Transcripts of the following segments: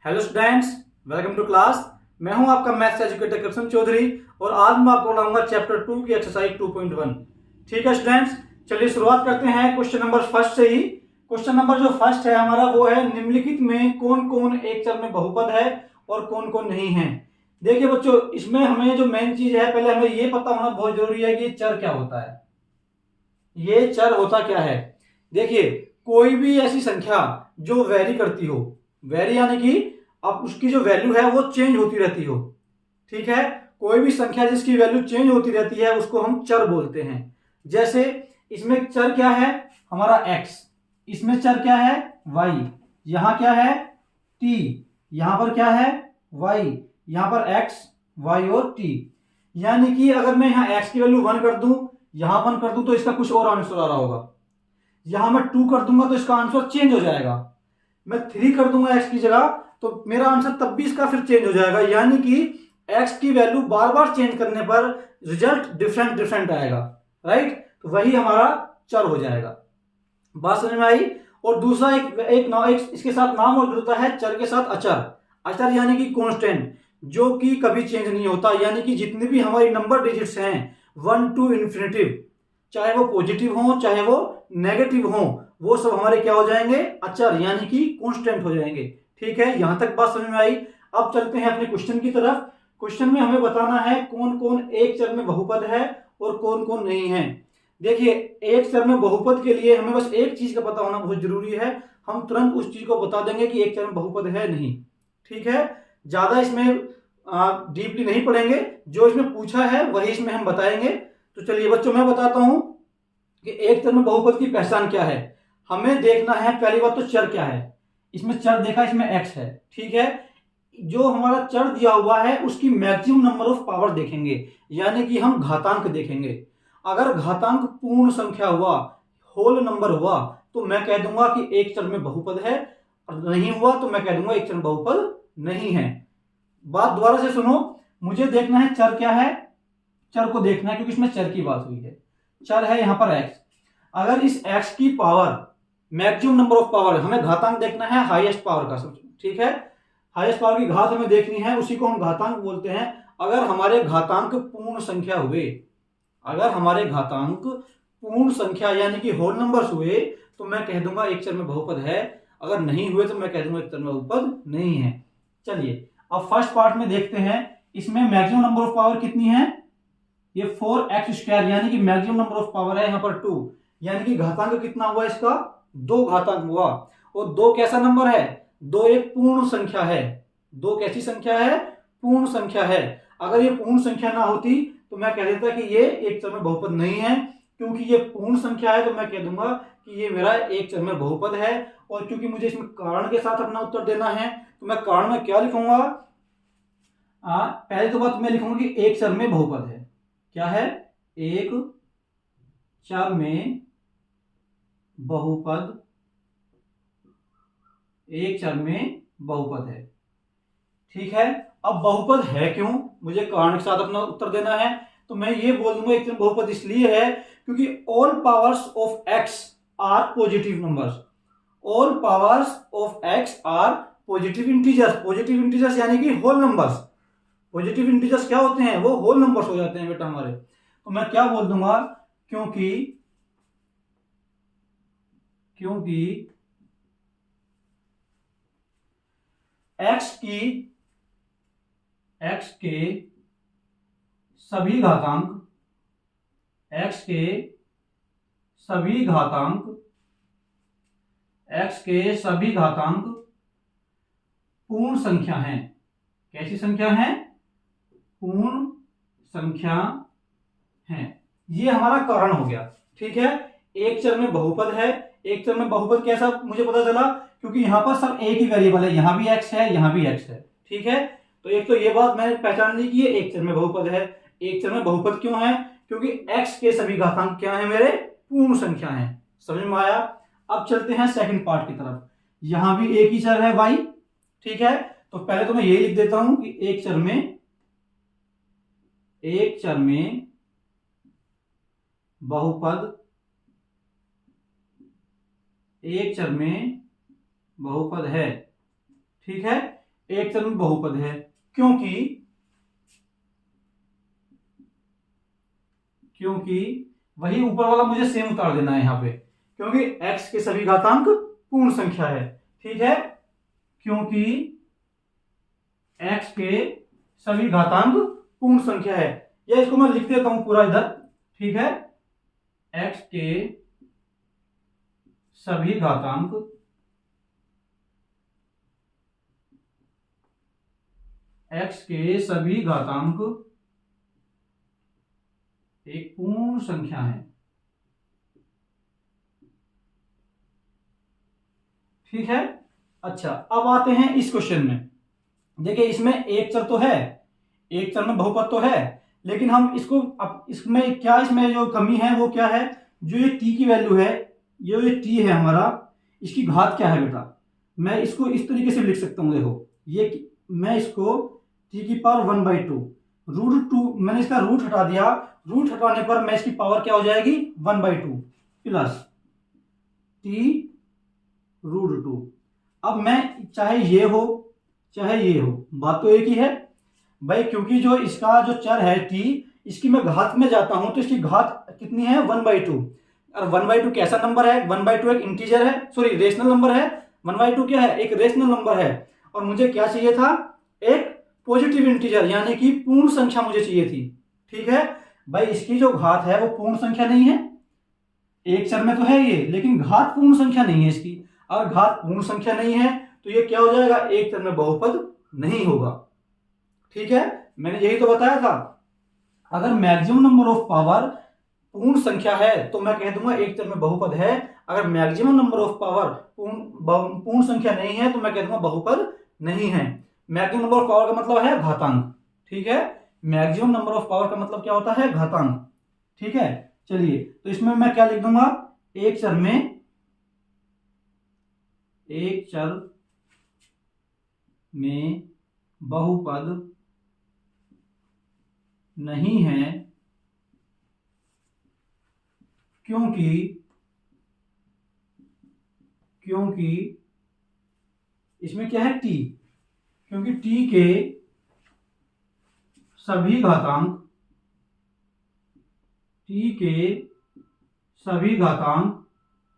Hello students, welcome to class. मैं हूं आपका मैथ्स एजुकेटर कृष्ण चौधरी और आज मैं आपको पढ़ाऊंगा चैप्टर 2 की एक्सरसाइज 2.1। ठीक है स्टूडेंट्स, चलिए शुरुआत करते हैं क्वेश्चन नंबर फर्स्ट से ही। क्वेश्चन नंबर जो फर्स्ट है हमारा वो है, निम्नलिखित में कौन कौन एक चर में बहुपद है और कौन कौन नहीं है। देखिए बच्चों, इसमें हमें जो मेन चीज है, पहले हमें ये पता होना बहुत जरूरी है कि चर क्या होता है। ये चर होता क्या है। देखिए, कोई भी ऐसी संख्या जो वेरी करती हो, वेरी यानी कि अब उसकी जो वैल्यू है वो चेंज होती रहती हो। ठीक है, कोई भी संख्या जिसकी वैल्यू चेंज होती रहती है उसको हम चर बोलते हैं। जैसे इसमें चर क्या है हमारा x, इसमें चर क्या है y, यहां क्या है t, यहां पर क्या है y, यहां पर x y और t। यानी कि अगर मैं यहां x की वैल्यू 1 कर दूं, यहां 1 कर दूं तो इसका कुछ और आंसर आ रहा होगा। यहां मैं 2 कर दूंगा तो इसका आंसर चेंज हो जाएगा। मैं 3 कर दूंगा x की जगह तो मेरा आंसर तब भी इसका फिर चेंज हो जाएगा। यानी कि x की वैल्यू बार बार चेंज करने पर रिजल्ट डिफरेंट डिफरेंट आएगा। राइट, तो वही हमारा चर हो जाएगा। बात समझ में आई। और दूसरा एक इसके साथ नाम और जुड़ता है चर के साथ अचर। अचर यानी कि कांस्टेंट, जो कि कभी चेंज नहीं होता। यानी कि जितनी भी हमारी नंबर डिजिट्स हैं 1 टू इन्फिनिटिव, चाहे वो पॉजिटिव हो चाहे वो नेगेटिव हो, वो सब हमारे क्या हो जाएंगे अचर यानी कि कांस्टेंट हो जाएंगे। ठीक है, यहां तक बात समझ में आई। अब चलते हैं अपने क्वेश्चन की तरफ। क्वेश्चन में हमें बताना है कौन कौन एक चर में बहुपद है और कौन कौन नहीं है। देखिए, एक चर में बहुपद के लिए हमें बस एक चीज का पता होना बहुत जरूरी है। हम तुरंत उस चीज को बता देंगे कि एक चर में बहुपद है नहीं। ठीक है, ज्यादा इसमें डीपली नहीं पढ़ेंगे, जो इसमें पूछा है वही इसमें हम बताएंगे। तो चलिए बच्चों, मैं बताता हूं कि एक चर में बहुपद की पहचान क्या है। हमें देखना है पहली बात तो चर क्या है। इसमें चर देखा, इसमें x है। ठीक है, जो हमारा चर दिया हुआ है उसकी मैक्सिमम नंबर ऑफ पावर देखेंगे, यानी कि हम घातांक देखेंगे। अगर घातांक पूर्ण संख्या हुआ, होल नंबर हुआ, तो मैं कह दूंगा कि एक चर में बहुपद है। और नहीं हुआ तो मैं कह दूंगा एक चर में बहुपद नहीं है। बात दोबारा से सुनो, मुझे देखना है चर क्या है, चर को देखना है क्योंकि इसमें चर की बात हुई है। चर है यहां पर x। अगर इस x की power, maximum number of power, हमें घातांक देखना है हाईएस्ट पावर का। ठीक है, हाईएस्ट पावर की घात हमें देखनी है, उसी को हम घातांक बोलते हैं। अगर हमारे घातांक पूर्ण संख्या हुए, अगर हमारे घातांक पूर्ण संख्या यानी कि होल नंबर्स हुए, तो मैं कह दूंगा एक चर में बहुपद है। अगर नहीं हुए तो मैं कह दूंगा एक चर में बहुपद नहीं है। चलिए अब फर्स्ट पार्ट में देखते हैं। इसमें मैक्सिमम नंबर ऑफ पावर कितनी है, ये 4x स्क्वायर, यानी कि मैक्सिमम नंबर ऑफ पावर है यहां पर 2। यानी कि घातांक कितना हुआ इसका, 2 घातांक हुआ। और 2 कैसा नंबर है, 2 एक पूर्ण संख्या है। 2 कैसी संख्या है, पूर्ण संख्या है। अगर ये पूर्ण संख्या ना होती तो मैं कह देता कि ये एक चर में बहुपद नहीं है। क्योंकि ये पूर्ण संख्या है तो मैं कह दूंगा कि ये मेरा एक चर में बहुपद है। और क्योंकि मुझे इसमें कारण के साथ अपना उत्तर देना है, तो मैं कारण में क्या लिखूंगा, पहले तो बात मैं लिखूंगा कि एक चर में बहुपद है। क्या है, एक चर में बहुपद, एक चर में बहुपद है। ठीक है, अब बहुपद है क्यों, मुझे कारण के साथ अपना उत्तर देना है। तो मैं ये बोल दूंगा एक चर में बहुपद इसलिए है क्योंकि all powers of x are positive numbers. All powers of x are positive integers. Positive integers यानी कि होल नंबर्स। पॉजिटिव इंटीजर्स क्या होते हैं, वो होल नंबर्स हो जाते हैं बेटा हमारे। तो मैं क्या बोल दूंगा, क्योंकि x के सभी घातांक, x के सभी घातांक, x के सभी घातांक पूर्ण संख्या हैं। कैसी संख्या है, पूर्ण संख्या है। ये हमारा कारण हो गया। ठीक है, एक चर में बहुपद है। एक चर में बहुपद कैसा मुझे पता चला, क्योंकि यहां पर सब एक ही वेरिएबल है, यहां भी x है यहां भी x है। ठीक है, तो एक तो ये बात मैंने पहचान ली कि ये एक चर में बहुपद है। एक चर में बहुपद क्यों है, क्योंकि x के सभी घातांक क्या है मेरे, पूर्ण संख्या है। समझ में आया। अब चलते हैं सेकंड पार्ट की तरफ। यहां भी एक ही चर है y। ठीक है, तो पहले तो मैं ये लिख देता हूं कि एक चर में बहुपद, एक चर में बहुपद है। ठीक है, एक चर में बहुपद है, क्योंकि वही ऊपर वाला मुझे सेम उतार देना है यहाँ पे, क्योंकि x के सभी घातांक पूर्ण संख्या है। ठीक है, क्योंकि x के सभी घातांक पूर्ण संख्या है, या इसको मैं लिख देता हूं पूरा इधर। ठीक है, x के सभी घातांक एक पूर्ण संख्या है। ठीक है, अच्छा अब आते हैं इस क्वेश्चन में। देखिए इसमें एक चर तो है, एक चर में बहुपद तो है, लेकिन हम इसको अब इसमें क्या, इसमें जो कमी है वो क्या है, जो ये t की वैल्यू है, ये t है हमारा, इसकी घात क्या है बेटा। मैं इसको इस तरीके से लिख सकता हूं, देखो ये मैं इसको t की पावर 1/2 √2, मैंने इसका रूट हटा दिया, रूट हटाने पर मैं इसकी पावर क्या हो जाएगी 1/2 प्लस t √2। अब मैं चाहे ये हो चाहे ये हो, बात तो एक ही है भाई, क्योंकि जो इसका जो चर है t, इसकी मैं घात में जाता हूं तो इसकी घात कितनी है 1/2। और 1/2 कैसा नंबर है, 1/2 एक इंटीजर है, सॉरी रेशनल नंबर है। 1/2 क्या है, एक रेशनल नंबर है, और मुझे क्या चाहिए था, एक पॉजिटिव इंटीजर, यानी कि पूर्ण संख्या मुझे चाहिए थी। ठीक है भाई, इसकी जो घात है वो पूर्ण संख्या नहीं है, एक चर में तो है ये, लेकिन घात पूर्ण संख्या नहीं है इसकी। और घात पूर्ण संख्या नहीं है तो ये क्या हो जाएगा, एक चर में बहुपद नहीं होगा। ठीक है, मैंने यही तो बताया था, अगर मैक्सिमम नंबर ऑफ पावर पूर्ण संख्या है तो मैं कह दूंगा एक चर में बहुपद है, अगर मैक्सिमम नंबर ऑफ पावर पूर्ण संख्या नहीं है तो मैं कह दूंगा बहुपद नहीं है। मैक्सिमम नंबर ऑफ पावर का मतलब है घातांक। ठीक है, मैक्सिमम नंबर ऑफ पावर का मतलब क्या होता है, घातांक। ठीक है, चलिए तो इसमें मैं क्या लिख दूंगा, एक चर में बहुपद नहीं है, क्योंकि इसमें क्या है t, क्योंकि t के सभी घातांक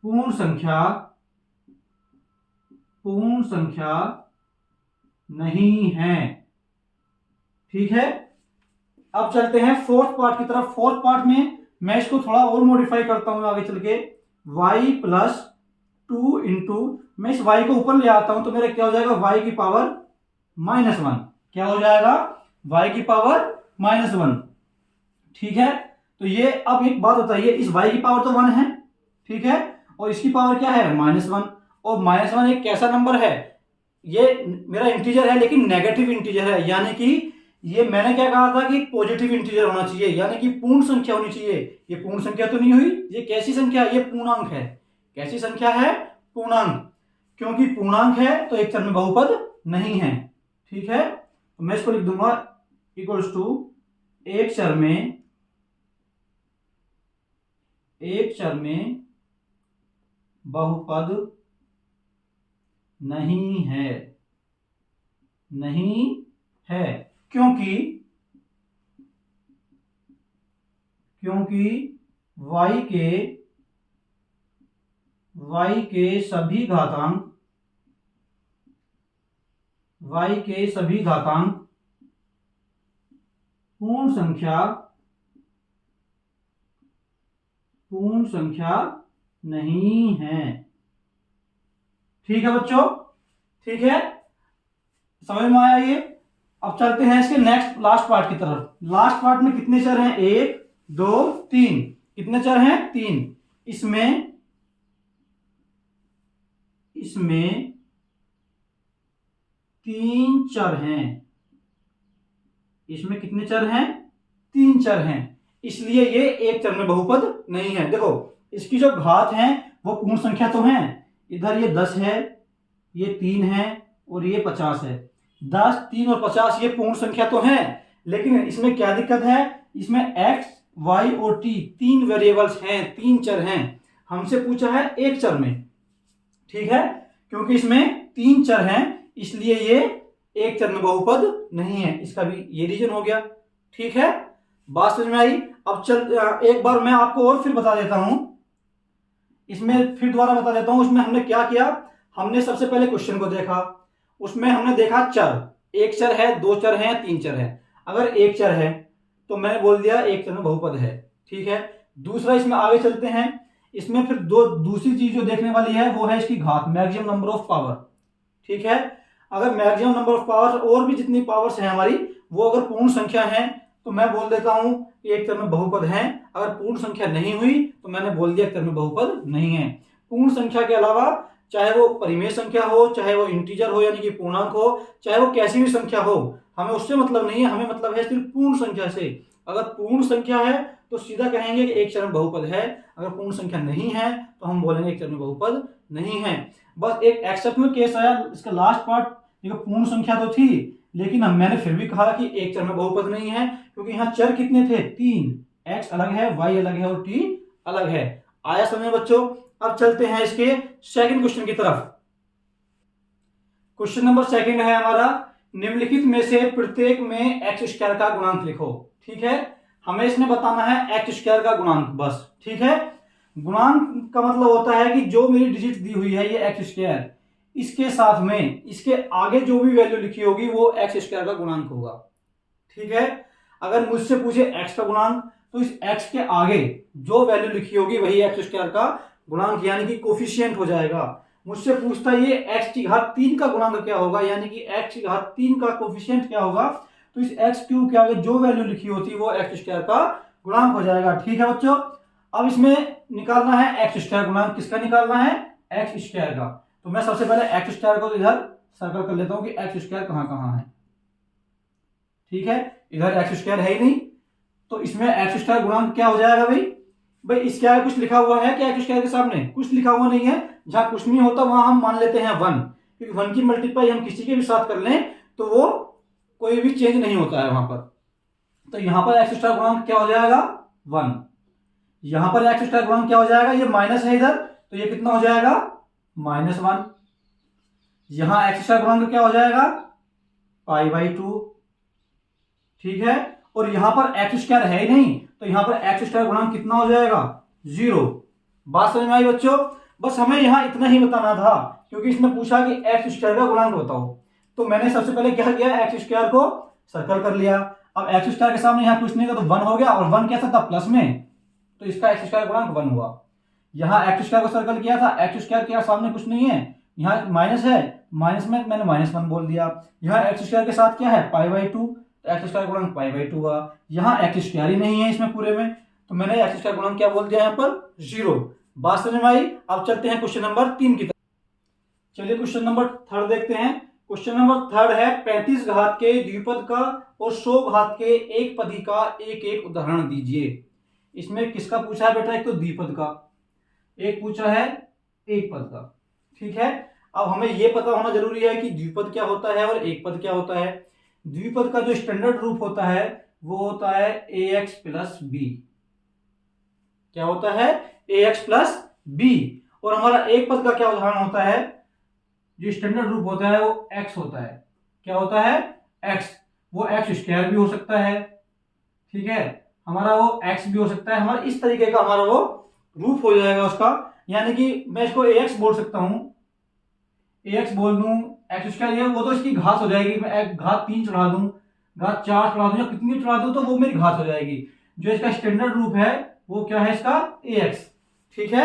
पूर्ण संख्या नहीं है। ठीक है, अब चलते हैं फोर्थ पार्ट की तरफ। फोर्थ पार्ट में मैं इसको थोड़ा और मॉडिफाई करता हूं आगे चल के, y प्लस 2 इंटू, मैं इस y को ऊपर ले आता हूं तो मेरा क्या हो जाएगा, y की पावर -1। क्या हो जाएगा, y की पावर -1। ठीक है, तो ये अब एक बात बताइए, इस y की पावर तो 1 है, ठीक है, और इसकी पावर क्या है -1, और -1 एक कैसा नंबर है, ये मेरा इंटीजर है लेकिन नेगेटिव इंटीजर है, यानी कि ये मैंने क्या कहा था कि पॉजिटिव इंटीजर होना चाहिए, यानी कि पूर्ण संख्या होनी चाहिए। ये पूर्ण संख्या तो नहीं हुई, ये कैसी संख्या है, ये पूर्णांक है। कैसी संख्या है, पूर्णांक, क्योंकि पूर्णांक है तो एक चर में बहुपद नहीं है। ठीक है, तो मैं इसको लिख दूंगा इक्वल्स टू एक चर में बहुपद नहीं है, क्योंकि y के सभी घातांक पूर्ण संख्या नहीं है। ठीक है बच्चों, ठीक है, समझ में आया ये। अब चलते हैं इसके नेक्स्ट लास्ट पार्ट की तरफ। लास्ट पार्ट में कितने चर हैं, 1 2 3, कितने चर हैं, 3। इसमें 3 चर हैं, इसमें कितने चर हैं, 3 चर हैं, इसलिए ये एक चर में बहुपद नहीं है। देखो इसकी जो घात है वो पूर्ण संख्या तो है, इधर ये 10 है, ये 3 है और ये 50 है। 10 3 और 50 ये पूर्ण संख्या तो है, लेकिन इसमें क्या दिक्कत है, इसमें x y और t 3 वेरिएबल्स हैं, 3 चर हैं। हमसे पूछा है एक चर में, ठीक है, क्योंकि इसमें 3 चर हैं इसलिए ये एक चर में बहुपद नहीं है। इसका भी ये रीजन हो गया। ठीक है, बात समझ में आई। अब चल एक बार मैं आपको और फिर बता देता हूं, इसमें फिर दोबारा बता देता हूं। उसमें हमने क्या किया, हमने सबसे पहले क्वेश्चन को देखा, उसमें हमने देखा चर, एक चर है, दो चर है, तीन चर है। अगर एक चर है तो मैंने बोल दिया एक चर में बहुपद है। ठीक है, दूसरा इसमें आगे चलते हैं। इसमें फिर दूसरी चीज जो देखने वाली है वो है इसकी घात, मैक्सिमम नंबर ऑफ पावर। ठीक है, अगर मैक्सिमम नंबर ऑफ पावर और भी जितनी पावर्स हैं हमारी वो अगर पूर्ण संख्या है तो मैं बोल देता हूं कि एक चर में बहुपद है। अगर पूर्ण संख्या नहीं हुई तो मैंने बोल दिया एक चर में बहुपद नहीं है। पूर्ण संख्या के अलावा चाहे वो परिमेय संख्या हो, चाहे वो इंटीजर हो यानी कि पूर्णांक हो, चाहे वो कैसी भी संख्या हो, हमें उससे मतलब नहीं है, हमें मतलब है सिर्फ पूर्ण संख्या से। अगर पूर्ण संख्या है तो सीधा कहेंगे कि एक चर में बहुपद है, अगर पूर्ण संख्या नहीं है तो हम बोलेंगे एक चर में बहुपद नहीं है। बस एक एक्सेप्शनल केस आया, इसका लास्ट पार्ट, देखो पूर्ण संख्या तो थी लेकिन मैंने फिर भी कहा कि एक चर में बहुपद नहीं है, क्योंकि यहाँ चर कितने थे, तीन, x अलग है, y अलग है और t अलग है। आया समझ बच्चों। अब चलते हैं इसके सेकंड क्वेश्चन की तरफ। क्वेश्चन नंबर सेकंड है हमारा, निम्नलिखित में से प्रत्येक में एक्स स्क्वायर का गुणांक लिखो। ठीक है, हमें इसमें बताना है एक्स स्क्वायर का गुणांक बस। ठीक है, गुणांक का मतलब होता है कि जो मेरी डिजिट दी हुई है ये एक्स स्क्वायर, इसके साथ में इसके आगे जो भी वैल्यू लिखी होगी वो एक्स स्क्वायर का गुणांक होगा। ठीक है, अगर मुझसे पूछे एक्स का गुणांक तो इस एक्स के आगे जो वैल्यू लिखी होगी वही एक्स स्क्वायर का गुणांक यानी कि कोफिशिएंट हो जाएगा। मुझसे पूछता है ये x की घात 3 का गुणांक क्या होगा, यानी कि x की घात 3 का कोफिशिएंट क्या होगा, तो इस x क्यूब के आगे जो वैल्यू लिखी होती है वो एक्स स्क्वायर का गुणांक हो जाएगा। ठीक है बच्चों, अब इसमें निकालना है एक्स स्क्वायर गुणांक, किसका निकालना है, एक्स स्क्वायर का। तो मैं सबसे पहले एक्स स्क्वायर को इधर सर्कल कर लेता हूं कि एक्स स्क्वायर कहां कहां है। ठीक है, इधर एक्स स्क्वायर है ही नहीं तो इसमें एक्स स्क्वायर गुणांक क्या हो जाएगा भाई इसके आगे कुछ लिखा हुआ है क्या, एक्स स्क्वायर के सामने कुछ लिखा हुआ नहीं है। जहां कुछ नहीं होता वहां हम मान लेते हैं 1, क्योंकि 1 की मल्टीप्लाई हम किसी के भी साथ कर लें तो वो कोई भी चेंज नहीं होता है वहां पर। तो यहां पर एक्स स्क्वायर गुणांक क्या हो जाएगा 1, यहां पर एक्स स्क्वायर गुणांक क्या हो जाएगा, ये माइनस है इधर तो ये कितना हो जाएगा -1। यहां एक्स स्क्वायर गुणांक क्या हो जाएगा π/2। ठीक है, और यहां पर एक्स स्क्वायर है ही नहीं तो यहां पर एक्स स्क्वायर गुणांक कितना हो जाएगा 0। बात समझ में आई बच्चों। बस हमें यहां इतना ही बताना था क्योंकि इसमें पूछा कि एक्स स्क्वायर का गुणांक बताओ, तो मैंने सबसे पहले क्या किया, एक्स स्क्वायर को सर्कल कर लिया। अब एक्स स्क्वायर के सामने यहां कुछ नहीं था तो 1 हो गया, और 1 कैसा था प्लस में, तो इसका एक्स स्क्वायर गुणांक 1 हुआ। यहां एक्स स्क्वायर को सर्कल किया था, एक्स स्क्वायर के सामने कुछ नहीं है, यहाँ माइनस है, माइनस में मैंने -1 बोल दिया। यहाँ एक्स स्क्वायर के साथ क्या है π/2, एक्स स्क्वायर गुणांक π/2 हुआ। यहाँ एक्स स्क्वायर ही नहीं है इसमें पूरे में तो मैंने एक्स स्क्वायर गुणांक क्या बोल दिया यहाँ पर 0। बात समझ में आई। अब चलते हैं क्वेश्चन नंबर 3 की तरफ। चलिए क्वेश्चन नंबर 3 देखते हैं। क्वेश्चन नंबर 3 है 35 घात के द्विपद का और 100 घात के एक पदी का एक एक उदाहरण दीजिए। इसमें किसका पूछा है बेटा, एक तो द्विपद का, एक पूछा है एक पद का। ठीक है, अब हमें यह पता होना जरूरी है कि द्विपद क्या होता है और एक पद क्या होता है। द्विपद का जो स्टैंडर्ड रूप होता है वो होता है ax + b। क्या होता है ax + b। और हमारा एक पद का क्या उदाहरण होता है, जो स्टैंडर्ड रूप होता है वो x होता है। क्या होता है x, वो x स्क्वायर भी हो सकता है। ठीक है, हमारा वो x भी हो सकता है, हमारा इस तरीके का हमारा वो रूप हो जाएगा उसका, यानी कि मैं इसको ax बोल सकता हूं, ax बोल दूं, एक्स स्क्वायर वो तो इसकी घात हो जाएगी, मैं घात 3 चढ़ा दूं, घात 4 चढ़ा दूं या कितनी चढ़ा दूं तो वो मेरी घात हो जाएगी। जो इसका स्टैंडर्ड रूप है वो क्या है इसका ax। ठीक है,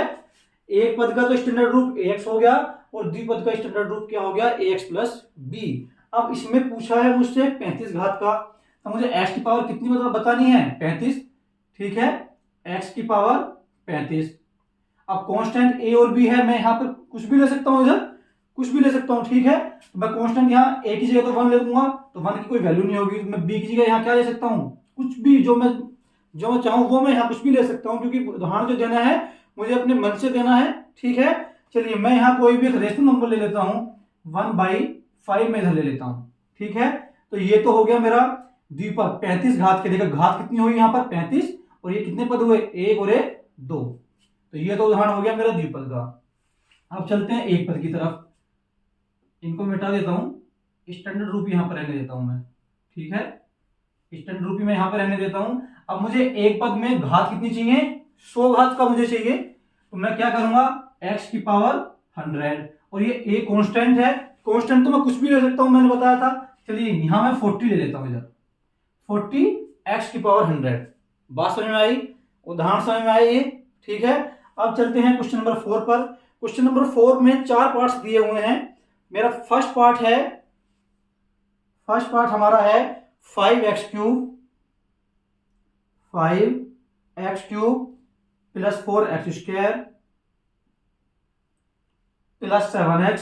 एक पद का तो स्टैंडर्ड रूप ax हो गया और द्विपद का स्टैंडर्ड रूप क्या हो गया ax + b। अब इसमें पूछा है मुझसे 35 घात का, तो मुझे x की पावर कितनी बतानी है 35। ठीक है, x की पावर 35। अब कांस्टेंट a और b है, मैं यहाँ पर कुछ भी ले सकता हूँ, इधर कुछ भी ले सकता हूँ। ठीक है, तो मैं कांस्टेंट यहाँ a की जगह तो 1 ले लूंगा तो 1 की कोई वैल्यू नहीं होगी, तो मैं b की जगह यहाँ क्या ले सकता हूँ, कुछ भी जो मैं चाहूँ वो मैं यहाँ कुछ भी ले सकता हूँ, क्योंकि उदाहरण जो देना है मुझे अपने मन से देना है। ठीक है, चलिए मैं यहाँ कोई भी एक रेशनल नंबर ले लेता हूँ, 1/5 में इधर ले लेता हूँ। ठीक है, तो ये तो हो गया मेरा द्विपद 35 घात के। देखो घात कितनी हुई यहाँ पर 35, और ये कितने पद हुए, 1 और 1 2, तो ये तो उदाहरण हो गया मेरा द्विपद का। अब चलते हैं एक पद की तरफ, इनको मिटा देता हूं। स्टैंडर्ड रूपी यहाँ पर रहने देता हूं मैं, ठीक है, स्टैंडर्ड रूपी मैं यहाँ पे रहने देता हूं। अब मुझे एक पद में घात कितनी चाहिए, 100 घात का मुझे चाहिए, तो मैं क्या करूंगा, x की पावर 100, और ये a कांस्टेंट है, कांस्टेंट तो मैं कुछ भी ले सकता हूं, मैंने बताया था। चलिए यहां मैं 40 ले लेता हूं, इधर 40 x की पावर 100। बात समझ में आई, उदाहरण समझ में आई ये, ठीक है। अब चलते हैं क्वेश्चन नंबर 4 पर। क्वेश्चन नंबर 4 में 4 पार्ट्स दिए हुए हैं। मेरा फर्स्ट पार्ट हमारा है 5x cube plus 4x square plus 7x,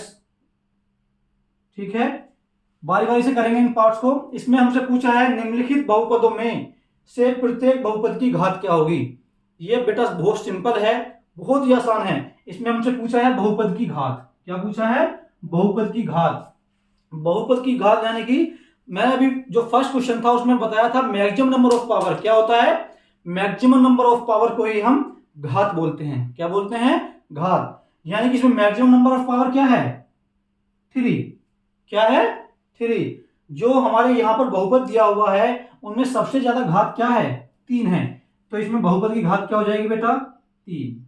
ठीक है। बारी बारी से करेंगे इन पार्ट्स को। इसमें हमसे पूछा है निम्नलिखित बहुपदों में से प्रत्येक बहुपद की घात क्या होगी। ये बेटा बहुत सिंपल है, बहुत ही आसान है। इसमें हमसे पूछा है बहुपद की घात, क्या पूछा है, बहुपद की घात। बहुपद की घात यानी कि मैं अभी जो फर्स्ट क्वेश्चन था उसमें बताया था मैक्सिमम नंबर ऑफ पावर क्या होता है, मैक्सिमम नंबर ऑफ पावर को ही हम घात बोलते हैं। क्या बोलते हैं, घात। यानी कि इसमें मैक्सिमम नंबर ऑफ पावर क्या है, 3। क्या है, 3। जो हमारे यहां पर बहुपद दिया हुआ है उनमें सबसे ज्यादा घात क्या है, 3 है। तो इसमें बहुपद की घात क्या हो जाएगी बेटा, 3।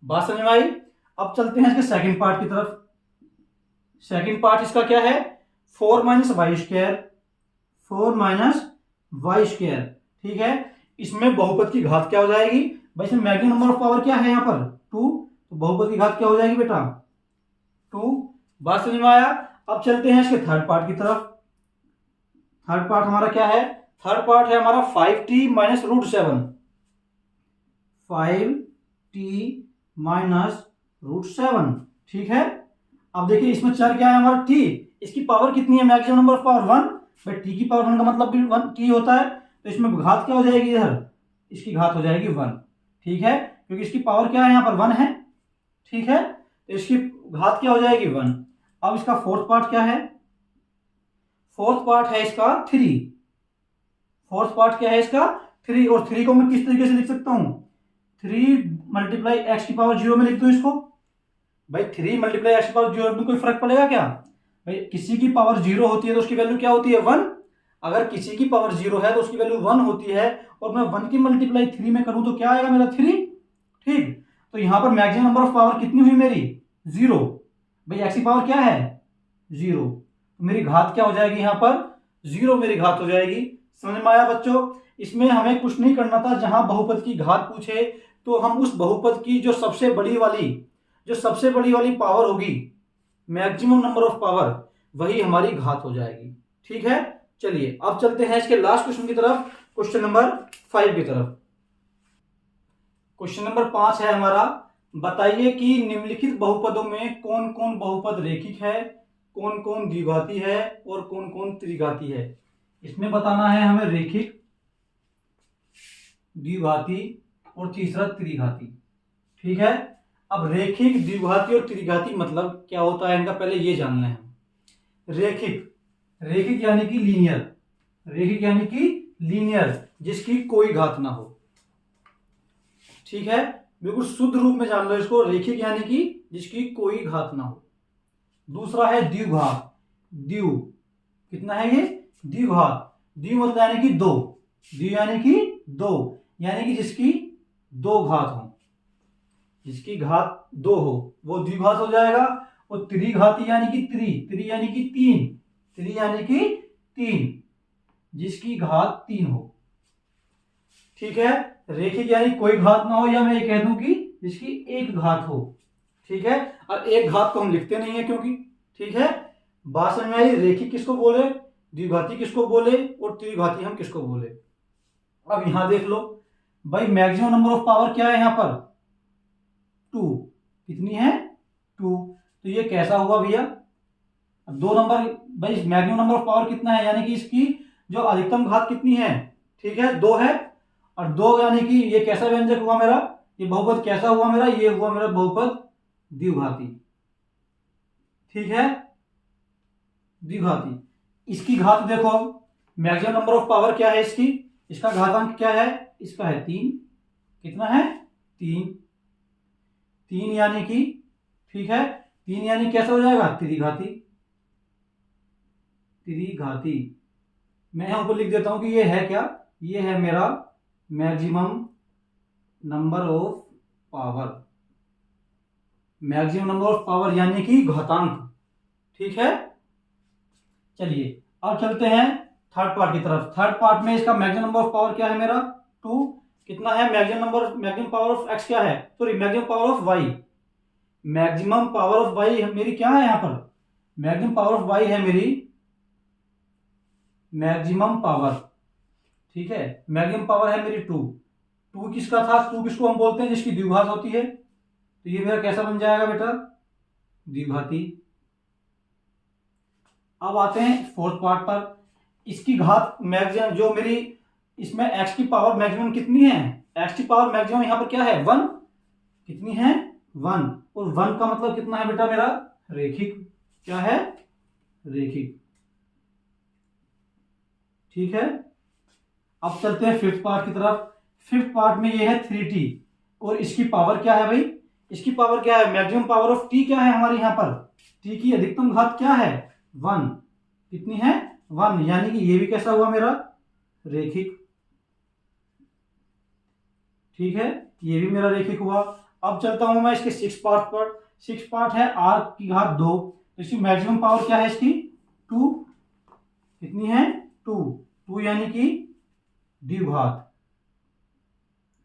बात समझ में आई। अब चलते हैं इसके सेकंड पार्ट की तरफ। सेकंड पार्ट इसका क्या है, 4 माइनस वाई स्क्वायर, ठीक है। इसमें बहुपद की घात क्या हो जाएगी भाई, इसमें मैक्सिमम नंबर ऑफ पावर क्या है यहाँ पर 2, तो बहुपद की घात क्या हो जाएगी बेटा, 2। बात समझ में आया। अब चलते हैं इसके थर्ड पार्ट की तरफ। थर्ड पार्ट हमारा क्या है, थर्ड पार्ट है हमारा 5t minus root 7, 5t minus root 7, ठीक है। अब देखिए इसमें चर क्या है हमारा t, इसकी पावर कितनी है, मैक्सिमम नंबर ऑफ पावर 1, भाई t की पावर 1 का मतलब भी 1 t होता है, तो इसमें घात क्या हो जाएगी, इधर इसकी घात हो जाएगी 1, ठीक है, क्योंकि इसकी पावर क्या है यहाँ पर 1 है, ठीक है, तो इसकी घात क्या हो जाएगी 1। अब इसका फोर्थ पार्ट क्या है, फोर्थ पार्ट है इसका 3। फोर्थ पार्ट क्या है इसका 3, और 3 को मैं किस तरीके से लिख सकता हूं, 3 मल्टीप्लाई एक्स की पावर 0 में लिख दूं इसको। भाई 3 मल्टीप्लाई एक्स की पावर 0 में कोई फर्क पड़ेगा क्या, भाई किसी की पावर 0 होती है तो उसकी वैल्यू क्या होती है 1, अगर किसी की पावर 0 है तो उसकी वैल्यू 1 होती है, और मैं 1 की मल्टीप्लाई 3 में करूं तो क्या आएगा मेरा 3, ठीक। तो यहां पर मैक्सिमम नंबर ऑफ पावर कितनी हुई मेरी 0, भाई एक्स की पावर क्या है 0, तो मेरी घात क्या हो जाएगी यहाँ पर 0 मेरी घात हो जाएगी। समझ में आया बच्चों। इसमें हमें कुछ नहीं करना था, जहां बहुपद की घात पूछे तो हम उस बहुपद की जो सबसे बड़ी वाली पावर होगी, मैक्सिमम नंबर ऑफ पावर, वही हमारी घात हो जाएगी, ठीक है। चलिए अब चलते हैं इसके लास्ट क्वेश्चन की तरफ, क्वेश्चन नंबर 5 की तरफ। क्वेश्चन नंबर 5 है हमारा, बताइए कि निम्नलिखित बहुपदों में कौन कौन बहुपद रेखिक है, कौन कौन द्विघाती है और कौन कौन त्रिघाती है। इसमें बताना है हमें रेखिक, द्विघाती और तीसरा त्रिघाती, ठीक है। अब रेखिक, द्विघाती और त्रिघाती मतलब क्या होता है इनका पहले ये जानना है। रेखिक यानी कि लीनियर, रेखिक यानी कि लीनियर जिसकी कोई घात ना हो, ठीक है, बिल्कुल शुद्ध रूप में जान लो इसको, रेखिक यानी कि जिसकी कोई घात ना हो। दूसरा है द्विघात, द्वि कितना है ये द्विघात, द्वि मतलब यानी कि 2, द्वि यानी कि 2, यानी कि जिसकी 2 घात हो, जिसकी घात 2 हो वो द्विघात हो जाएगा। और त्रिघाती यानी कि त्रि यानी कि 3, त्रि यानी कि 3, जिसकी घात 3 हो, ठीक है। रेखिक यानी कोई घात ना हो, या मैं ये कह दूं कि जिसकी एक घात हो, ठीक है। और एक घात को हम लिखते नहीं है क्योंकि, ठीक है। बात समझ में आई, रेखिक किसको बोले, द्विघाती किसको बोले और त्रिघाती हम किसको बोले। अब यहां देख लो भाई, मैक्सिमम नंबर ऑफ पावर क्या है यहां पर 2, कितनी है 2, तो ये कैसा हुआ भैया, 2 नंबर, भाई मैक्सिमम नंबर ऑफ पावर कितना है, यानी कि इसकी जो अधिकतम घात कितनी है, ठीक है 2 है, और 2 यानी कि ये कैसा व्यंजक हुआ मेरा, ये बहुपद कैसा हुआ मेरा, ये हुआ मेरा बहुपद द्विघाती, ठीक है, द्विघाती। इसकी घात देखो, मैक्सिमम नंबर ऑफ पावर क्या है इसकी, इसका घातांक क्या है, इसका है 3, कितना है 3 यानी कि, ठीक है, 3 यानी कैसा हो जाएगा त्रिघाती, त्रिघाती। मैं यहाँ पर लिख देता हूँ कि ये है क्या, ये है मेरा maximum number of power, maximum number of power यानी कि घातांक। ठीक है, चलिए अब चलते हैं थर्ड पार्ट की तरफ। थर्ड पार्ट में इसका मैक्सिमम नंबर ऑफ पावर क्या है मेरा 2, कितना है मैक्सिमम पावर ऑफ एक्स क्या है, sorry maximum power of y, maximum power of y मेरी क्या है यहाँ पर, मैक्सिमम पावर ऑफ वाई है मेरी मैक्सिमम पावर। ठीक है, मैक्सिमम पावर है मेरी 2 किसका था, 2 किसको हम बोलते हैं जिसकी द्विघात होती है, तो ये मेरा कैसा बन जाएगा बेटा, द्विघाती। अब आते हैं फोर्थ पार्ट पर। इसकी घात मैक्सिमम जो मेरी, इसमें x की पावर मैक्सिमम कितनी है, x की पावर मैक्सिमम यहाँ पर क्या है 1, कितनी है 1, और 1 का मतलब कितना है बेटा मेरा रेखिक, क्या है रेखिक। ठीक है, अब चलते हैं फिफ्थ पार्ट की तरफ। फिफ्थ पार्ट में ये है 3t और इसकी पावर क्या है भाई, इसकी पावर क्या है, मैक्सिमम पावर ऑफ t क्या है हमारे यहाँ पर, t की अधिकतम घात क्या है 1, कितनी है 1, यानी कि ये भी कैसा हुआ मेरा रेखिक। ठीक है, ये भी मेरा रेखिक हुआ। अब चलता हूं मैं इसके 6 पार्ट पर। 6 पार्ट है r की घात 2, तो इसकी मैक्सिमम पावर क्या है इसकी 2, कितनी है 2 यानी कि द्विघात।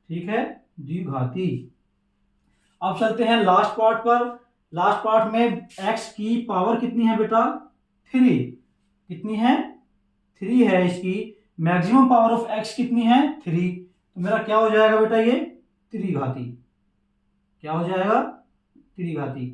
ठीक है, द्विघाती। अब चलते हैं लास्ट पार्ट पर। लास्ट पार्ट में x की पावर कितनी है बेटा 3, कितनी है 3 है इसकी, मैक्सिमम पावर ऑफ x कितनी है 3, तो मेरा क्या हो जाएगा बेटा ये त्रिघाती, क्या हो जाएगा त्रिघाती।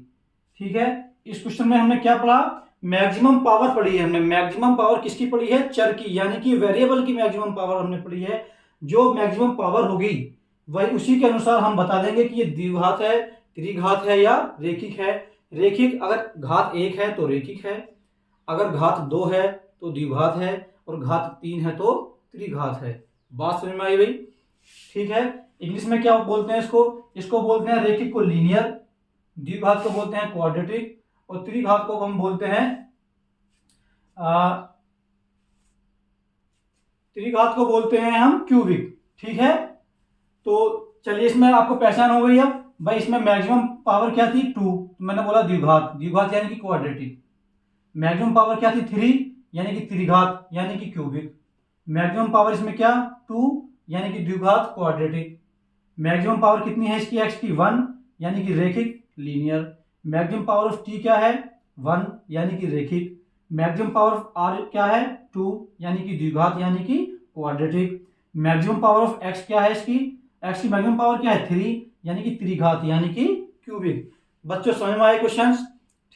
ठीक है, इस क्वेश्चन में हमने क्या पढ़ा, मैक्सिमम पावर पढ़ी है हमने, मैक्सिमम पावर किसकी पढ़ी है चर की, यानी कि वेरिएबल की मैक्सिमम पावर हमने पढ़ी है। जो मैक्सिमम पावर होगी वही उसी के अनुसार हम बता देंगे कि ये द्विघात है, त्रिघात है या रेखिक है। रेखिक अगर घात 1 है तो रेखिक है, अगर घात 2 है तो द्विघात है, और घात 3 है तो त्रिघात है। बात समझ में आई भाई। ठीक है, इंग्लिश में क्या बोलते हैं इसको, इसको बोलते हैं रेखिक को लीनियर, द्विघात को बोलते हैं क्वाड्रेटिक, और त्रिघात को हम बोलते हैं त्रिघात को बोलते हैं हम क्यूबिक। ठीक है, तो चलिए इसमें आपको पहचान हो गई। अब भाई इसमें मैक्सिमम पावर क्या थी 2, तो मैंने बोला द्विघात, द्विघात यानी कि क्वाड्रेटिक। मैक्सिमम पावर क्या थी 3 यानी कि त्रिघात यानी कि क्यूबिक। मैक्सिमम पावर इसमें क्या 2 यानी कि द्विघात क्वाड्रेटिक। मैक्सिमम पावर कितनी है इसकी x की 1 यानी कि रेखिक linear. Maximum power of t क्या है 1 यानी कि रेखिक। मैक्सिमम पावर ऑफ r क्या है 2 यानी कि द्विघात यानी कि quadratic. Maximum power of x क्या है इसकी, x की मैक्सिमम पावर क्या है 3 यानी कि त्रिघात यानी कि क्यूबिक। बच्चों समझ में आए क्वेश्चंस।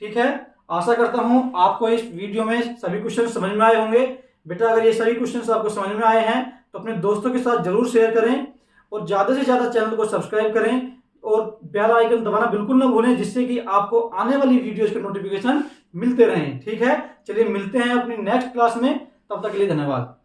ठीक है, आशा करता हूं आपको इस वीडियो में सभी क्वेश्चन समझ में आए होंगे। बेटा अगर ये सभी क्वेश्चंस आपको समझ में आए हैं तो अपने दोस्तों के साथ जरूर शेयर करें, और ज़्यादा से ज़्यादा चैनल को सब्सक्राइब करें, और बेल आइकन दबाना बिल्कुल ना भूलें, जिससे कि आपको आने वाली वीडियोस के नोटिफिकेशन मिलते रहें। ठीक है, चलिए मिलते हैं अपनी नेक्स्ट क्लास में, तब तक के लिए धन्यवाद।